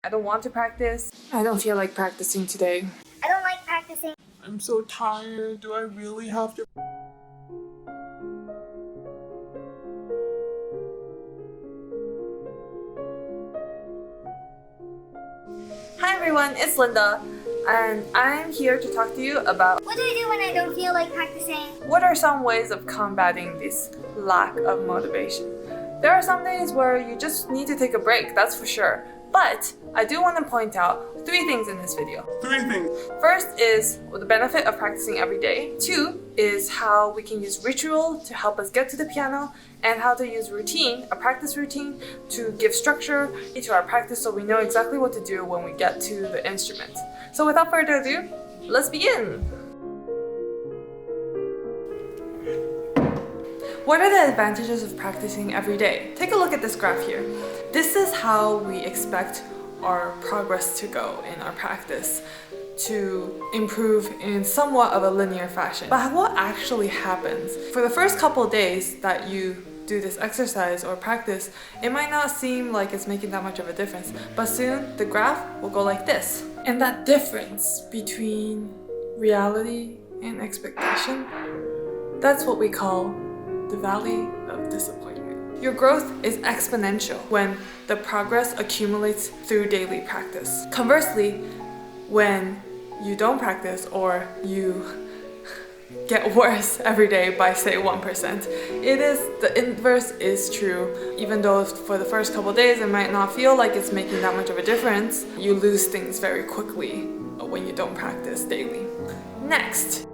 I don't want to practice. I don't feel like practicing today. I don't like practicing. I'm so tired. Do I really have to? Hi everyone, it's Linda, and I'm here to talk to you about What do I do when I don't feel like practicing? what are some ways of combating this lack of motivation. There are some days where you just need to take a break, that's for sure. But I do want to point out 3 things in this video. 3 things. First is the benefit of practicing every day. 2 is how we can use ritual to help us get to the piano, and how to use routine, a practice routine, to give structure to our practice so we know exactly what to do when we get to the instrument. So without further ado, let's begin! What are the advantages of practicing every day? Take a look at this graph here. This is how we expect our progress to go in our practice, to improve in somewhat of a linear fashion. But what actually happens? For the first couple of days that you do this exercise or practice, it might not seem like it's making that much of a difference, but soon the graph will go like this. And that difference between reality and expectation, that's what we call the valley of disappointment. Your growth is exponential when the progress accumulates through daily practice. Conversely, when you don't practice or you get worse every day by say 1%, the inverse is true. Even though for the first couple of days it might not feel like it's making that much of a difference, you lose things very quickly when you don't practice daily. Next,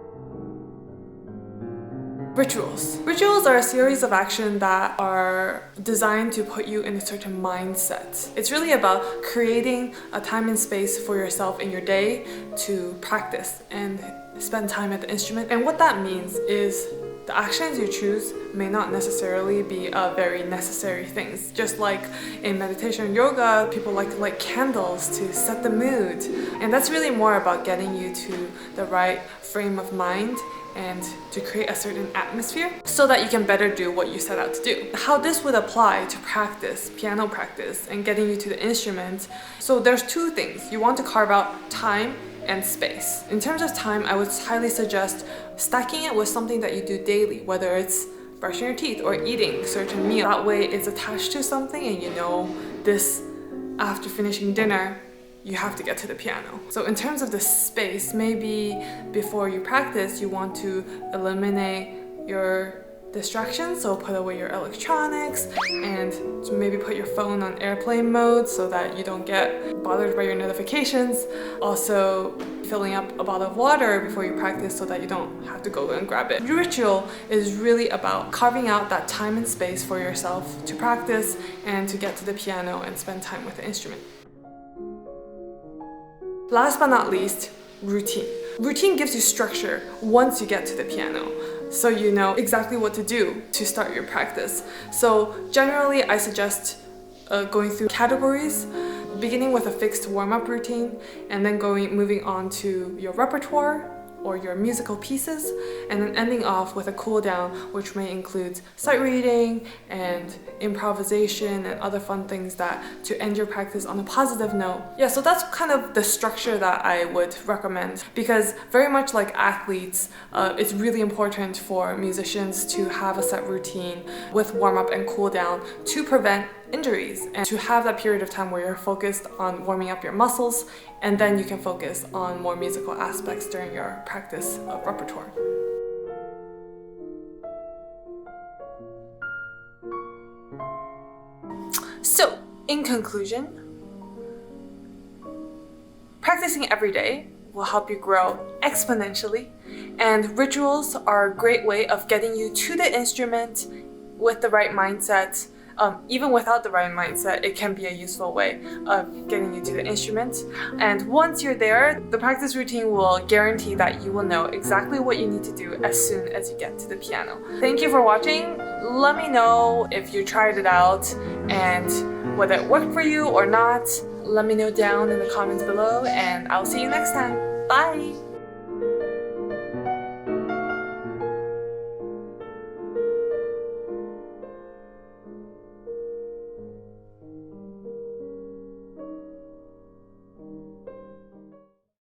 rituals. Rituals are a series of actions that are designed to put you in a certain mindset. It's really about creating a time and space for yourself in your day to practice and spend time at the instrument. And what that means is the actions you choose may not necessarily be very necessary things. Just like in meditation and yoga, people like to light candles to set the mood. And that's really more about getting you to the right frame of mind and to create a certain atmosphere so that you can better do what you set out to do. How this would apply to practice, piano practice, and getting you to the instrument. So there's 2 things. You want to carve out time and space. In terms of time, I would highly suggest stacking it with something that you do daily, whether it's brushing your teeth or eating a certain meal. That way it's attached to something and you know this after finishing dinner, you have to get to the piano. So in terms of the space, maybe before you practice, you want to eliminate your distractions, so put away your electronics and maybe put your phone on airplane mode so that you don't get bothered by your notifications. Also, filling up a bottle of water before you practice so that you don't have to go and grab it. Ritual is really about carving out that time and space for yourself to practice and to get to the piano and spend time with the instrument. Last but not least, routine. Routine gives you structure once you get to the piano, so you know exactly what to do to start your practice. So generally, I suggest going through categories, beginning with a fixed warm-up routine, and then moving on to your repertoire or your musical pieces, and then ending off with a cool down, which may include sight reading and improvisation and other fun things to end your practice on a positive note. Yeah, so that's kind of the structure that I would recommend, because very much like athletes, it's really important for musicians to have a set routine with warm-up and cool down to prevent injuries, and to have that period of time where you're focused on warming up your muscles, and then you can focus on more musical aspects during your practice of repertoire. So, in conclusion, practicing every day will help you grow exponentially, and rituals are a great way of getting you to the instrument with the right mindset. Even without the right mindset, it can be a useful way of getting you to the instrument. And once you're there, the practice routine will guarantee that you will know exactly what you need to do as soon as you get to the piano. Thank you for watching. Let me know if you tried it out and whether it worked for you or not. Let me know down in the comments below, and I'll see you next time. Bye!